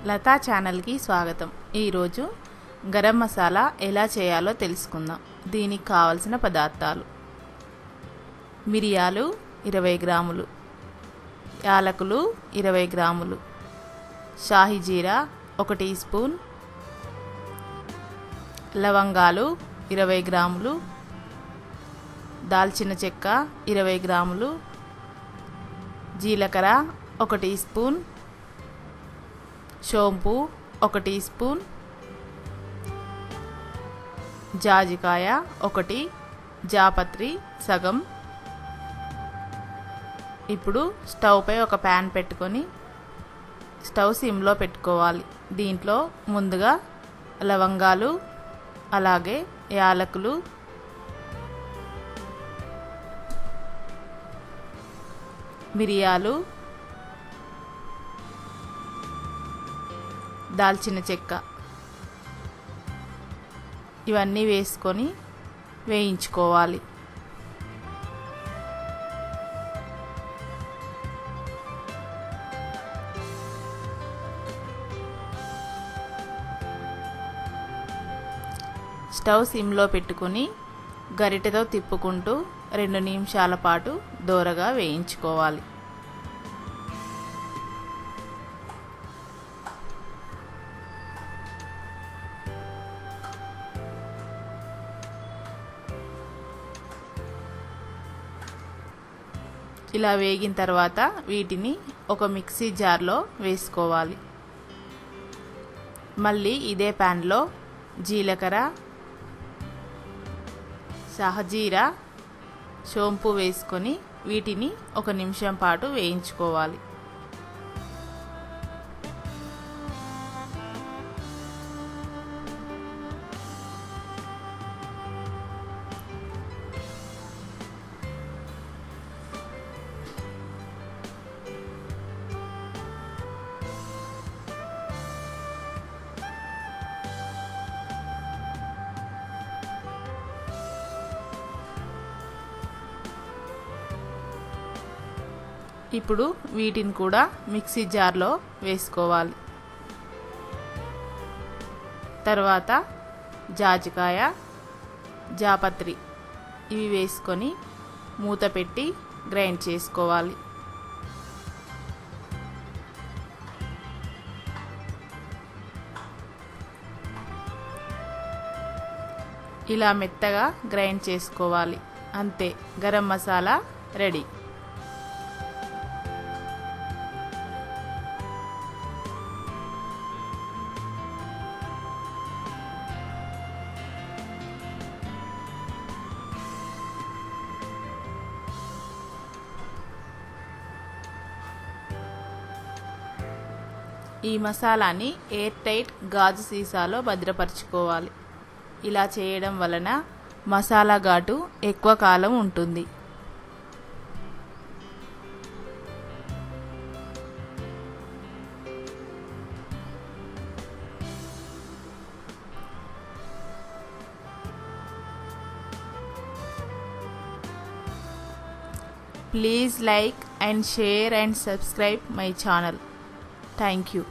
లతా ఛానల్కి స్వాగతం. ఈరోజు గరం మసాలా ఎలా చేయాలో తెలుసుకుందాం. దీనికి కావలసిన పదార్థాలు: మిరియాలు 20 గ్రాములు, యాలకులు 20 గ్రాములు, షాహీ జీరా 1 టీ స్పూన్, లవంగాలు 20 గ్రాములు, దాల్చిన చెక్క 20 గ్రాములు, జీలకర్ర 1 టీ స్పూన్, సోంపు 1 టీ స్పూన్, జాజికాయ 1, జాపత్రి సగం. ఇప్పుడు స్టవ్ పై ఒక ప్యాన్ పెట్టుకొని స్టవ్ సిమ్లో పెట్టుకోవాలి. దీంట్లో ముందుగా లవంగాలు, అలాగే యాలకులు, మిరియాలు, దాల్చిన చెక్క ఇవన్నీ వేసుకొని వేయించుకోవాలి. స్టవ్ సిమ్లో పెట్టుకొని గరిటెతో తిప్పుకుంటూ 2 నిమిషాల పాటు దోరగా వేయించుకోవాలి. ఇలా వేగిన తర్వాత వీటిని ఒక మిక్సీ జార్లో వేసుకోవాలి. మళ్ళీ ఇదే ప్యాన్లో జీలకర్ర, షాహజీరా, సోంపు వేసుకొని వీటిని 1 నిమిషం పాటు వేయించుకోవాలి. ఇప్పుడు వీటిని కూడా మిక్సీ జార్లో వేసుకోవాలి. తర్వాత జాజికాయ, జాపత్రి ఇవి వేసుకొని మూత పెట్టి గ్రైండ్ చేసుకోవాలి. ఇలా మెత్తగా గ్రైండ్ చేసుకోవాలి. అంతే, గరం మసాలా రెడీ. ఈ మసాలాని ఎయిర్ టైట్ గాజు సీసాలో భద్రపరచుకోవాలి. ఇలా చేయడం వలన మసాలా ఘాటు ఎక్కువ కాలం ఉంటుంది. Please like and share and subscribe my channel. Thank you.